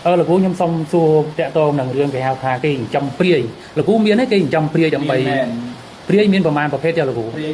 là cú nhâm xong xua tẹt to nằng riêng cái hào thà cái trăm priê là cú miến ấy cái trăm priê trăm bầy priê miếnประมาณประเภทเดียวlà cú priê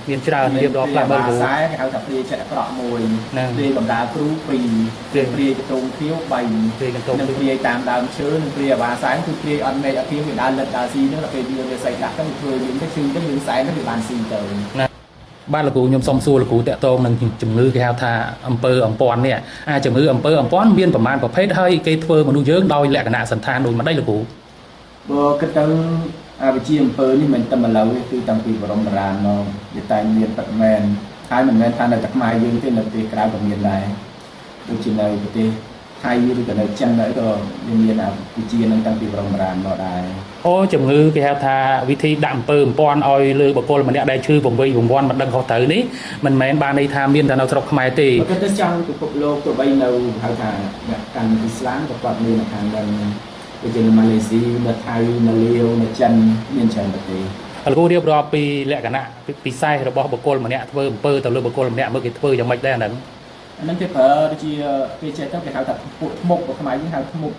miến trà điệp đó là bao cú sai cái hào thà priê chạy cọ mùi priê bằng đá cú priê priê tông thiếu bầy nâng priê tam đàm chứa nâng priê bà sángคือpriê ăn mày ở kia mình ăn lật đá xí nữa là cái điều xảy ra các người những cái xương cái những sáng nó bị bàn xì tớiบ้านละกูยมซอมซูละกูแตะตรงนั่งจุ่มมือแกท่าอำเภออำปอนเนี่ยจุ่มมืออำเภออำปอนเบียนประมาณประเภทให้เกย์เฟอร์มาดูเยอะดอยแหลกขณะสันทานโดยมาได้ละกูcái tầng về chiอำเภอนี่มันตำมาแล้วคือตั้งปีบรมราณเนาะจะตายเมียนปัดแมนท้ายมันแมนทานจากมายืนที่นักตีกลายเป็นเมียนไรโดยจีนเราปกติไทยยืนกับในจันเลยก็ยังเมียนอ่ะวิจีนั่งตั้งปีบรมราณเนาะได้โอ้จุ่มมือแกท่าวิธีดำเปิมปอนออยเลือบกลมันเนี่ยได้ชื่อผมไปผมวอนมันดังเขาถือนี้มันแมนบานในทามีนแต่เราสรบขมายตีก็จะจังตัวโลกตัวใบเราเขาถ่ายแบบการอิสลามกับความมีในทางดันไปเจอมาเลเซียมาไทยมาเลวมาจันเมียนชันปกติเราเรียบร้อยปีแหลกขณะปีไส้เราบอกบกลมันเนี่ยเพิ่มเปิดแต่เลือบกลมันเนี่ยเมื่อกี้เพิ่มยังไม่ได้นั่นนั่นคือเผอที่ที่เจ้าต้องไปหาตัดปวดหมกกับขมายยิ่งหาหมก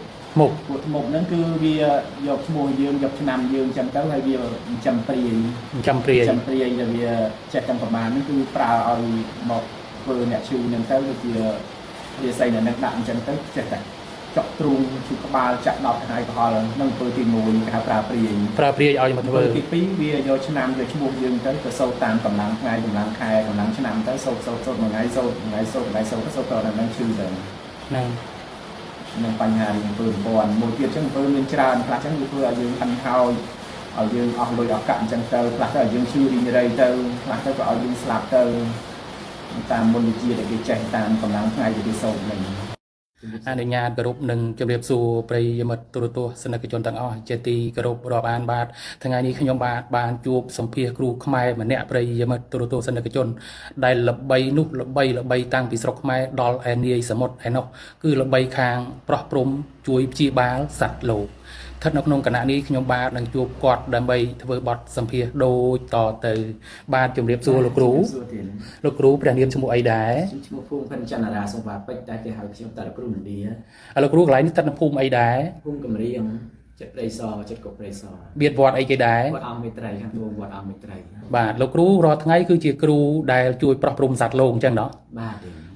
ปวดหมกนั่นคือเบียหยกมวยยืนหยกนำยืนจำเต้าให้เบียจำเปรียจะเบียจัดจำประมาณนั่นคือปลาเอาหมกเปลือกเนี่ยชูนั่นเต้าเบียใส่เนี่ยนักดำจำเต้าจัดเจาะตรงชูกบาลจัดดอกหายพอแล้วนั่งเปลือกตีมวยนะครับปลาเปรียเอาอย่างมาเปลือกตีปีเบียโยชนำโยชมวยยืนเต้าก็โซ่ตามกำลังไงกำลังคายกำลังชนำเต้าโซ่มาไงโซ่ก็โซ่ต่อนั่นชื่อเลยนั่งปัญหาอย่างปืนบอลมวยเกียร์จังปืนเป็นจานพลาจังเพื่อยืนพันเท้าเอายืนออกโดยออกกะจังเตอร์พลาก็ยืนชื่อดีในเตอร์พลาก็เอายืนสลับเตอร์ตามบนจีได้ไปแจกตามกำลังไงจะไปส่งหนึ่งอันในงานกระรุบหนึ่งจะเรียบสู่ปริยมตัวสนักจนต่างอ้อเจตีกระรุบรอบานบาททางงานนี้ขยมบานจูบสมเพียครูขมายเหมือนเนี่ยปริยมตัวสนักจนได้ระใบนุระใบตั้งปีศกขมายดอลแอนดี้สมดไอ้นกคือระใบคางปลอกปรุมจุยจีบาลสัตว์โลกทัดนกนงขณะนี้ขยมบาทนังจูบกอดดันใบทเวบอดสมเพียโดยต่อเตยบาทจมเรียบสู่ลูกรู้ประเดี๋ยวชมูไอได้ชมูพุ่งพันจันราสมบัติไปได้ที่หาขยมแต่ละกลุ่มดีลูกรู้หลายนิตัดภูมิไอได้พุ่งกำเรียงจัดไรซอจัดกบไรซอเบียดวอดไอเกได้วอดอัมมิตรครับวอดอัมมิตรบาทลูกรู้รอทั้งไงคือจีครูได้ช่วยปรับปรุงสัตว์โลกจังเนาะ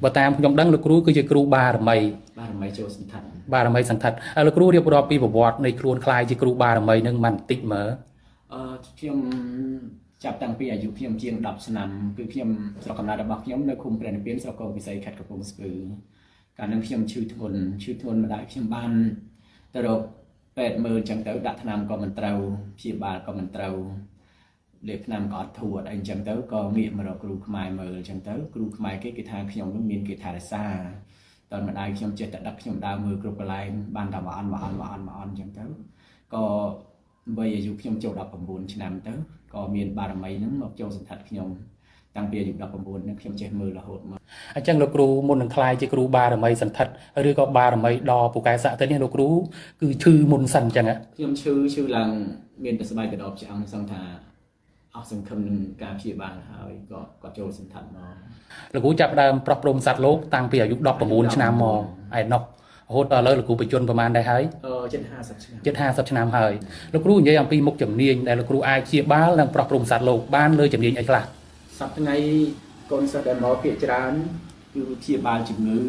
บาตามขยมดังลูกรู้คือจีครูบาร์ไม่โจสันทัดบาร์ไม่สันทัดลูกรู้เรียบร้อยปีบวอดในครูนคลายจีครูบาร์ไม่นึ่งมันติดเหมอเพียงจับตั้งปีอายุเพียงเจียงดับสนามคือเพียงสระกำลังดับบักย้อมในคุมเปลี่ยนเปลี่ยนสระกวิสัยขัดกับวงสปือการนั่งเพียงชื่อทนมาได้เพียงบ้านตลกเป็ดมือจังเต๋อดัดนำก็มันเตาพีบาก็มันเตาเด็กนำก็ถั่วอันจังเต๋อก็เงียบมาเราครูขมายมือจังเต๋อครูขมายกีฬาขยมต้องมีกีฬาซาตอนมาได้ขยมเจ็ดแต่ดักขยมดาวมือกรุบกระไรบ้านดาวมาอันจังเต๋อก็ใบอายุขยมโจดับประมูลชนะเต๋อก็มีบารมีนั้นมาโจสันทัดขยมตั้งปีอายุดับประมูลนั้นขยมเจ็ดมือละหดมาอาจารย์ลูกรู้มุนหนึ่งคลายจีครูบารมีสันทัดหรือก็บารมีดอปูกายสะแต่เนี่ยลูกรู้คือชื่อมุนสันจังอะขยมชื่อหลังเมียนแต่สบายกระดอบจังสังทาเอาสังคมการพิบาลหายก็โจสันทัดมาลูกรู้จับได้ปรับปรุงสัตว์โลกตั้งปีอายุดับประมูลชนะมอไอ้นกโหดเลยลูกรู้ไปจนประมาณได้70 ชนะหายลูกรู้อย่างยังปีมุกจำเนียงแต่ลูกรู้ไอเชียบ้านแล้วปรับปรุงสัตว์โลกบ้านเลยจำเนียงไอ้กล้าสัตว์ไงกนสัตว์หมอเปียจานคือเชียบาลจึงมือ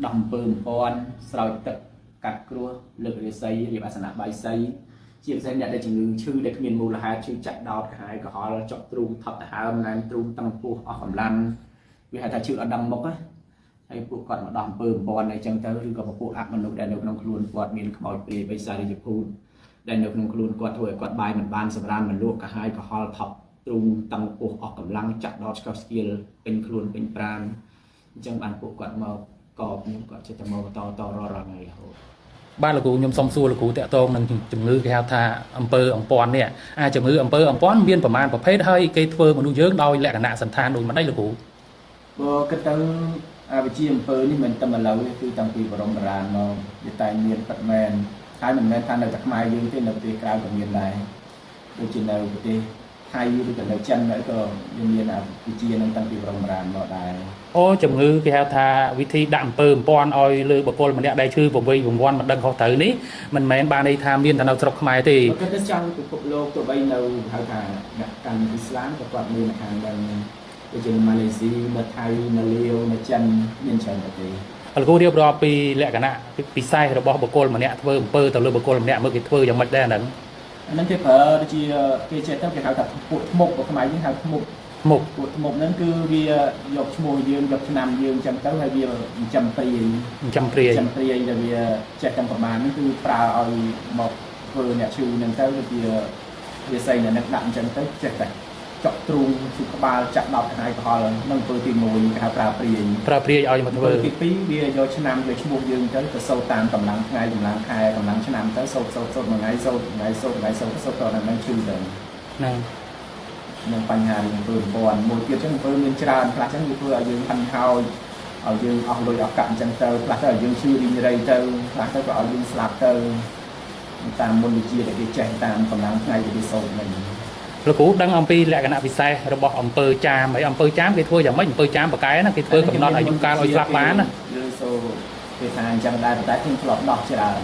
ดำเปิ่มปอนสลายตะกัดกลัวเลือดเสียเรียบอาสนะใบไซเชียบเส้นเนี่ยได้จึงมือชื่อเด็กเมียนมูลหาชื่อจัดดาวหายก็หอเจาะตรูทับหามนานตรูตั้งปูออกกำลังวิหารชื่ออดังมกอะไอ้พวกก่อนมาดำเปิ่มปอนในจังเตอร์หรือกับพวกอักมนุษย์แดนเดกน้องครูนกอดเมียนขมอยเปรียไปใส่ในญี่ปุ่นแดนเดกน้องครูนกอดถวยกอดใบเหมือนบานสำราญเหมือนลูกก็หายก็หอทับตรงตั้งปูออกกำลังจัดดอชสกิลเป็นครูนเป็นปราณจังบันปูกอดมากอบนี่กอดจะมาต่อรอไงเหรอบ้านลูกยมซอมซูลูกแตะตรงนั่งจุ่มมือแกท่าอำเภออำปอนเนี่ยจุ่มมืออำเภออำปอนเบียนประมาณประเภทให้เกย์เฟอร์มาดูเยอะดอยแหลกขณะสันทานโดยมาได้ลูกก็ตั้งไปจีอำเภอนี่มันตำมาแล้วคือตั้งปีบรมราณเนาะจะตายเมียนปัดแมนท้ายมันแมนทานจากมายืนที่นักตีกลายกับเมียนไรโดยจีนเราปกติไท យឬក៏នៅចិនហើយក៏មានវិជានឹងតាំងពីប្រមរានមកដែរ អូជំងឺគេហៅថាវិធីដាក់អំពើបំពាន់ឲ្យលើបុគ្គលម្នាក់ដែលឈឺពង្វៃពង្វាន់មិនដឹងខុសត្រូវនេះមិនមែនបានន័យថាមានតែនៅស្រុកខ្មែរទេ គាត់ទៅចង់ពិភពលោកទៅបីនៅហៅថាអ្នកកាន់អ៊ីស្លាមក៏គាត់មានខាងដែរដូចជាម៉ាឡេស៊ីនៅថៃនៅលាវនៅចិនមានច្រើនប្រទេស លោកគ្រូរៀបរាប់ពីលក្ខណៈពិសេសរបស់បុគ្គលម្នាក់ធ្វើអំពើទៅលើបុគ្គលម្នាក់មើលគេធ្វើយ៉ាងម៉េចដែរហ្នឹង ហ្នឹងគេប្រើដូចជាគេចេះទៅគេហៅថាពួកថ្មុករបស់ខ្មែរយើងហៅថ្មុក មុខ ពួកថ្មុកហ្នឹងគឺវាយកឈ្មោះយើងយកឆ្នាំយើងអញ្ចឹងទៅហើយវាចាំព្រាយ ចាំព្រាយ ចាំព្រាយដែលវាចេះទាំងប្រមាណហ្នឹងគឺប្រើឲ្យមកធ្វើអ្នកឈឺហ្នឹងទៅដូចជាវាស័យនៅនឹងដាក់អញ្ចឹងទៅចេះតែចក់ទ្រូងឈឺក្បាលចាក់ដល់ថ្ងៃប្រហល់នឹងធ្វើទី1គេហៅប្រើព្រាយ ប្រើព្រាយឲ្យមកធ្វើ ទី2វាយកឆ្នាំយកឈ្មោះយើងទៅសូត្រតាមកម្លាំងថ្ងៃកម្លាំងខែកម្លាំងឆ្នាំទៅសូត្រមួយថ្ងៃសូត្រថ្ងៃសូត្រថ្ងៃសូត្រសូត្រដល់ហ្នឹងឈឺទៅ ហ្នឹង នឹងបញ្ហានឹងធ្វើប្រព័ន្ធមួយទៀតចឹងធ្វើមានច្រើនខ្លះចឹងវាធ្វើឲ្យយើងខាន់ហើយឲ្យយើងអស់លុយអស់កាក់អញ្ចឹងទៅខ្លះទៅឲ្យយើងឈឺរីងរៃទៅខ្លះទៅក៏ឲ្យយើងស្លាប់ទៅតាមមុនវិជាដែលគេចេះតាមកម្លាំងថ្ងៃដែលគេសូត្រហ្នឹង លោកគ្រូដឹងអំពីលក្ខណៈពិសេសរបស់អំពើចាមហើយអំពើចាមគេធ្វើយ៉ាងម៉េចអំពើចាមបកែណាគេធ្វើកំណត់អាយុកាលឲ្យស្លាប់បានណា ឬសូគេថាអញ្ចឹងដែរតែខ្ញុំធ្លាប់ដោះច្រើន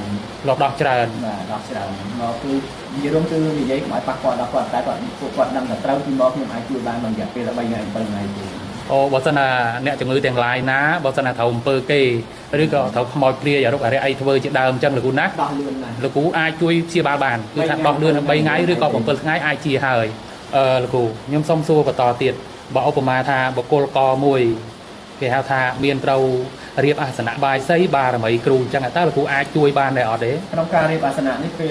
លោកដោះច្រើន បាទដោះច្រើនមកគឺនិយាយរួមគឺនិយាយកុំឲ្យប៉ះពាល់ដល់គាត់តែគាត់ពួកគាត់ដឹងតែត្រូវពីមកខ្ញុំអាចជួយបានក្នុងរយៈពេល13ថ្ងៃ7ថ្ងៃទេ អូបើសិនណាអ្នកជំងឺទាំងឡាយណាបើសិនណាត្រូវអំពើគេឬក៏ត្រូវខ្មោចព្រាយអារុកអារៈអីធ្វើជាដើមអញ្ចឹងលោកគ្រូណា ដោះលឿនណាស់ លោកគ្រូអាចជួយព្យាបាលបានគឺថាដោះលឿន3ថ្ងៃឬក៏7ថ្ងៃអាចជាហើយលោកគ្រូខ្ញុំសុំសួរបន្តទៀតបើឧបមាថាបុគ្គលកមួយគេហៅថាមានត្រូវរៀបអាសនៈបាយសីបារមីគ្រូអញ្ចឹងតើលោកគ្រូអាចជួយបានដែរអត់ទេ ក្នុងការរៀបអាសនៈនេះពេល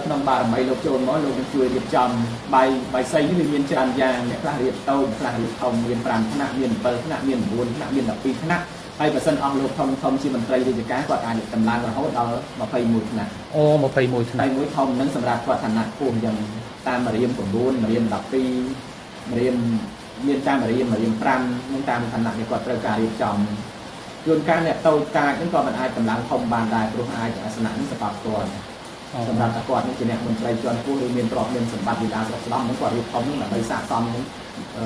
ក្នុងបារមីលោកចូលមកលោកនឹងជួយរៀបចំបាយសីនេះវាមានច្រើនយ៉ាងអ្នកខ្លះរៀបតូចខ្លះរៀបធំមាន5ថ្នាក់មាន7ថ្នាក់មាន9ថ្នាក់មាន12ថ្នាក់ហើយបើសិនអស់លោកធំជាមន្ត្រីរាជការគាត់អាចតម្លើងរហូតដល់21ថ្នាក់ អូ21ថ្នាក់ ហើយមួយធំហ្នឹងសម្រាប់គាត់ឋានៈខ្ពស់អញ្ចឹងតាមរៀម9រៀម12រៀមមានតាមរៀម5នឹងតាមឋានៈដែលគាត់ត្រូវការរៀបចំជួនកាលអ្នកតូចតាចហ្នឹងក៏មិនអាចតម្លើងធំបានដែរព្រោះអាចអាសនៈនេះសម្រាប់គាត់សម្រាប់តែគាត់នេះជាអ្នកមន្ត្រីជាន់ខ្ពស់ឬមានទ្រព្យមានសម្បត្តិវិដាស្រុកស្ដំហ្នឹងគាត់រៀបធំហ្នឹងដើម្បីសាកសមនឹ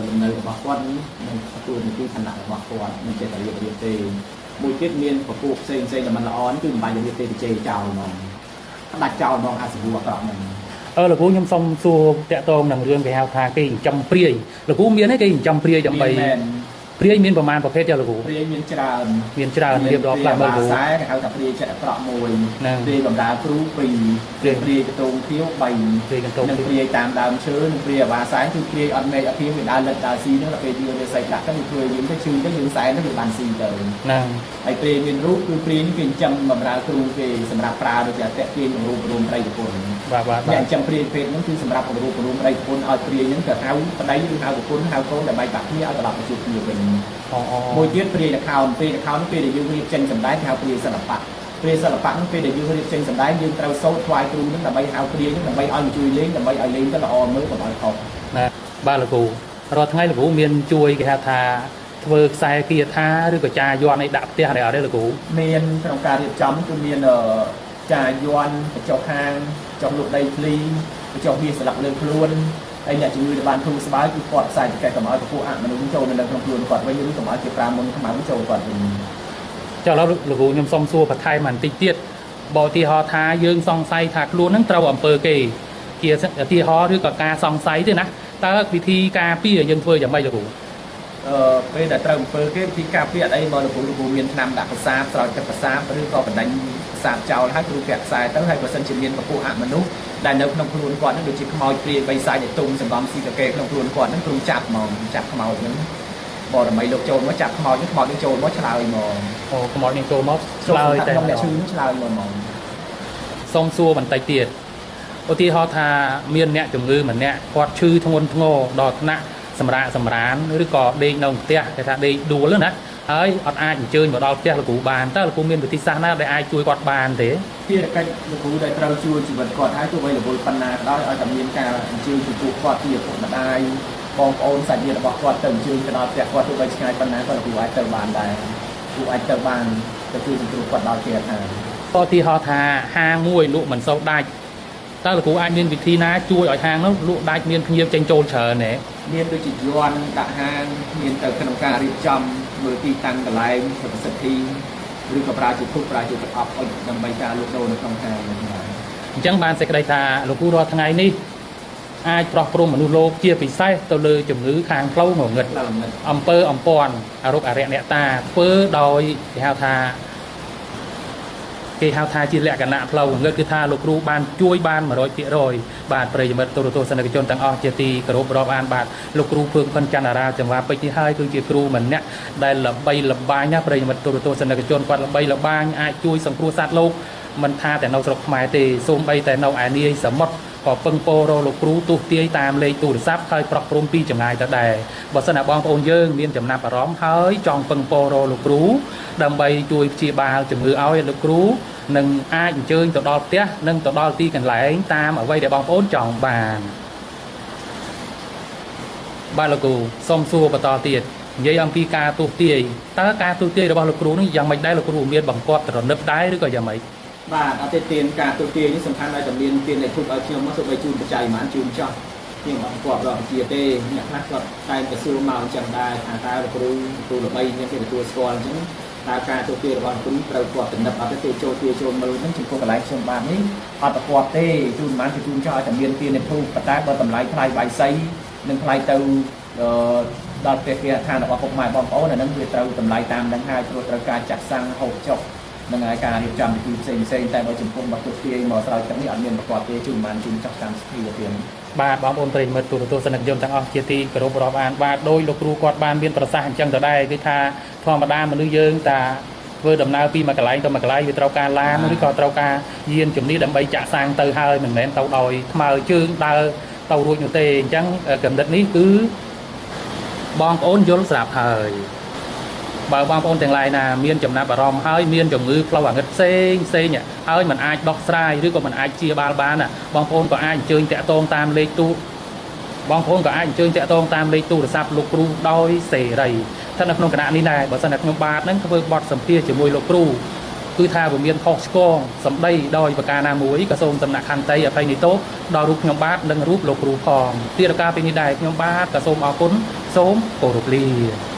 ងលំនៅរបស់គាត់នឹងទទួលនីតិឋានៈរបស់គាត់មិនចេះតែរៀបទេមួយទៀតមានពពួកផ្សេងដែលមិនល្អនេះគឺមិនបាច់រៀបទេទៅជេរចោលហ្មងដាច់ចោលហ្មងអាសវៈអាក្រក់ហ្នឹង លោកគ្រូខ្ញុំសុំសួរតាក់ទងនឹងរឿងគេហៅថាគេចិញ្ចឹមព្រាយលោកគ្រូមានទេគេចិញ្ចឹមព្រាយដើម្បីព្រាយមានប្រមាណប្រភេទចាលោកគ្រូ ព្រាយមានច្រើន មានច្រើនរៀបរាប់ខ្លះមើលគ្រូ ខ្សែគេហៅថាព្រាយចិត្តអាក្រក់មួយព្រាយបំរើគ្រូ2ព្រាយកតងខៀវ3 ព្រាយកន្ទោង និងព្រាយតាមដើមឈើនិងព្រាយអាវ៉ាសែគឺព្រាយអត់មេឃអត់ធៀងវាដើរលិតដើរស៊ីហ្នឹងដល់ពេលយើងវាសៃដាក់ទៅវាធ្វើយើងទៅឈឺទៅយើងសែទៅវាបានស៊ីទៅ ហ្នឹង ហើយព្រាយមានរូបគឺព្រាយនេះគេចិញ្ចឹមបំរើគ្រូគេសម្រាប់ប្រើដូចជាតាក់ទាញរូបរួមត្រីប្រពន្ធ បាទ អ្នកចិញ្ចឹមព្រាយពេទ្យហ្នឹងគឺសម្រាប់រូបរួមត្រីប្រពន្ធឲ្យព្រាយហ្នឹងទៅហៅប្តីឬហៅប្រពន្ធហៅកូនដើម្បីបាក់គ្នាឲ្យត្រឡប់ទៅជួបគ្នាវិញ មួយទៀតព្រាយល្ខោនពេលល្ខោននេះពេលដែលយើងរៀបចេញសម្ដែងគេហៅព្រាយសិល្បៈហ្នឹងពេលដែលយើងរៀបចេញសម្ដែងយើងត្រូវសូត្រថ្វាយគ្រូហ្នឹងដើម្បីហៅព្រាយហ្នឹងដើម្បីឲ្យមកជួយលេងដើម្បីឲ្យលេងទៅល្អមើលកុំឲ្យខុស ណាបាទលោកគ្រូរាល់ថ្ងៃលោកគ្រូមានជួយគេហៅថាធ្វើខ្សែគាថាឬក៏ចាយ័ន្តឲ្យដាក់ផ្ទះដែរអត់ទេលោកគ្រូ មានក្នុងការរៀបចំគឺមានចាយ័ន្តកញ្ចុះខាងចុះលុបដីធ្លីកញ្ចុះវាស្លាប់លើខ្លួនហើយអ្នកជំងឺដែលបានធូរស្បើយគឺគាត់ផ្សាយចែកកុំឲ្យពពួកអមនុស្សចូលនៅក្នុងខ្លួនគាត់វិញឬកុំឲ្យគេប្រាមុនខ្មៅចូលគាត់វិញ ចុះឥឡូវលោកគ្រូខ្ញុំសុំសួរបន្ថែមបន្តិចទៀតបើឧទាហរណ៍ថាយើងសង្ស័យថាខ្លួននឹងត្រូវអំពើគេជាឧទាហរណ៍ឬក៏ការសង្ស័យទេណាតើវិធីការពារយើងធ្វើយ៉ាងម៉េចលោកគ្រូ ពេលដែលត្រូវអំពើគេវិធីការពារអត់អីមកលោកគ្រូមានថ្នាំដាក់ប្រសាទស្រោចទឹកប្រសាទឬក៏បណ្ដាញប្រសាទចោលហើយគ្រូពាក់ខ្សែទៅហើយបើសិនជាមានពពួកអមនុស្សដែលនៅក្នុងខ្លួនគាត់នឹងដូចជាខ្មោចព្រាយបិសាចដែលទុំសង្ងំស៊ីកាកេក្នុងខ្លួនគាត់នឹងគ្រូចាប់ហ្មងចាប់ខ្មោចហ្នឹងបរមីលោកចូលមកចាប់ខ្មោចនេះចូលមកឆ្លើយហ្មង អូខ្មោចនេះចូលមកឆ្លើយតែ ខ្ញុំអ្នកឈឺឆ្លើយមកហ្មង សុំសួរបន្តិចទៀតឧទាហរណ៍ថាមានអ្នកជំងឺម្នាក់គាត់ឈឺធ្ងន់ធ្ងរដល់ថ្នាក់សម្រានឬក៏ដេកនៅផ្ទះគេថាដេកដួលណាហើយអត់អាចអញ្ជើញមកដល់ផ្ទះលោកគ្រូបានតើលោកគ្រូមានវិធីសាស្ត្រណាដែលអាចជួយគាត់បានទេ ភារកិច្ចលោកគ្រូដែលត្រូវជួយជីវិតគាត់ហើយទោះបីរវល់ប៉ុណ្ណាក៏ដោយឲ្យតែមានការអញ្ជើញចំពោះគាត់ពីឪពុកម្ដាយបងប្អូនសាច់ញាតិរបស់គាត់ទៅអញ្ជើញទៅដល់ផ្ទះគាត់ទោះបីឆ្ងាយប៉ុណ្ណាក៏លោកគ្រូអាចទៅបានដែរគ្រូអាចទៅបានទៅជួយសង្គ្រោះគាត់ដល់គេថា ឧទាហរណ៍ថាហាងមួយលក់មិនសូវដាច់ តើលោកគ្រូអាចមានវិធីណាជួយឲ្យហាងនោះលក់ដាច់មានភ្ញៀវចេញចូលច្រើនទេ មានដូចជាយន់ដាក់ហាងមានទៅក្នុងការរៀបចំមើលទីតាំងកន្លែងសុខសិទ្ធិឬក៏ប្រើជាធុបប្រើជាប្រអប់ឲ្យដើម្បីការលក់ដូរនៅក្នុងហាងហ្នឹងដែរ អញ្ចឹងបានសេចក្តីថាលោកគ្រូរាល់ថ្ងៃនេះអាចប្រោះព្រំមនុស្សលោកជាពិសេសទៅលើជំងឺខាងផ្លូវងងឹត ដល់ល្មិត អំពើអំព័ន្ធអរុបអរិយអ្នកតាធ្វើដោយគេហៅថាជាលក្ខណៈផ្លូវងងឹតគឺថាលោកគ្រូបានជួយបាន 100% បាទប្រិយមិត្តទូរទស្សនិកជនទាំងអស់ជាទីគោរពរាប់អានបាទលោកគ្រូភឿងផិនចន្ទរាចង្វាពេជ្រនេះហើយគឺជាគ្រូម្នាក់ដែលល្បីល្បាញណាប្រិយមិត្តទូរទស្សនិកជនគាត់ល្បីល្បាញអាចជួយសង្គ្រោះសត្វលោកមិនថាតែនៅស្រុកខ្មែរទេសូម្បីតែនៅឯនាយសមុទ្រក៏ពឹងពោរលោកគ្រូទស្សទាយតាមលេខទូរស័ព្ទហើយប្រោះព្រំពីចម្ងាយទៅដែរបើសិនណាបងប្អូនយើងមានចំណាប់អារម្មណ៍ហើយចង់ពឹងពោរលោកគ្រូដើម្បីជួយព្យាបាលជំងឺឲ្យលោកគ្រូនឹងអាចអញ្ជើញទៅដល់ផ្ទះនិងទៅដល់ទីកន្លែងតាមអ្វីដែលបងប្អូនចង់បានបាទលោកគ្រូសូមសួរបន្តទៀតនិយាយអំពីការទស្សទាយតើការទស្សទាយរបស់លោកគ្រូនេះយ៉ាងម៉េចដែរលោកគ្រូមានបង្គាប់ត្រណិបដែរឬក៏យ៉ាងម៉េច បាទអត់ទេទានការទូទាយនេះសំខាន់ឲ្យតែមានទាននៃធុបឲ្យខ្ញុំមកសូម្បីជូនបច្ច័យមិនជូនចោះខ្ញុំអត់គាត់ដល់ជាទេអ្នកខ្លះគាត់តែទៅសួរមកអញ្ចឹងដែរថាតើលោកគ្រូទូល្បីមានគេទទួលស្គាល់អញ្ចឹងតើការទូទាយរបស់គ្រូត្រូវគាត់តំណឹបអត់ទេចូលទាយចូលមើលហ្នឹងចំពោះកន្លែងខ្ញុំបាទនេះអត់ប្រកបទេជូនមិនជូនចោះឲ្យតែមានទាននៃធុបប៉ុន្តែបើតម្លៃថ្លៃបាយសីនិងថ្លៃទៅដល់ផ្ទះគេឋានរបស់ពុកម៉ែបងប្អូនអាហ្នឹងវាត្រូវតម្លៃតាមនឹងហើយព្រោះត្រូវការចាក់សាំងហូបចុក នឹងហើយការរៀបចំពិធីផ្សេងៗតែបើចំពោះមកទុកទាយមកស្រោចទឹកនេះអត់មានប្រកបទេជូនបានជូនចោះតាមស្ថិរភាពបាទបងប្អូនប្រិយមិត្តទូរទស្សនិកជនទាំងអស់ជាទីគោរពរាប់អានបាទដោយលោកគ្រូគាត់បានមានប្រសាសន៍អញ្ចឹងទៅដែរគឺថាធម្មតាមនុស្សយើងតាធ្វើដំណើរពីមួយកន្លែងទៅមួយកន្លែងវាត្រូវការឡានឬក៏ត្រូវការយានជំនិះដើម្បីចាក់សាំងទៅហើយមិនមែនទៅដោយថ្មើរជើងដើរទៅរួចនោះទេអញ្ចឹងកំណត់នេះគឺបងប្អូនយល់ស្រាប់ហើយ បើបងប្អូនទាំងឡាយណាមានចំណាប់អារម្មណ៍ហើយមានជំងឺផ្លូវអាងឹតផ្សេងហើយมันអាចដោះស្រាយឬក៏มันអាចជាបាលបានបងប្អូនក៏អាចអញ្ជើញតាក់ទងតាមលេខទូរស័ព្ទលោកគ្រូដោយសេរីស្ថិតនៅក្នុងគណៈនេះដែរបើសិនតែខ្ញុំបាទនឹងធ្វើបទសម្ភាសន៍ជាមួយលោកគ្រូគឺថាវាមានខុសឆ្គងសម្ដីដោយប្រការណាមួយក៏សូមសំណាក់ខន្តីអភ័យទោសដល់រូបខ្ញុំបាទនិងរូបលោកគ្រូផងទៀតឱកាសពេលនេះដែរខ្ញុំបាទក៏សូមអរគុណសូមគោរពលា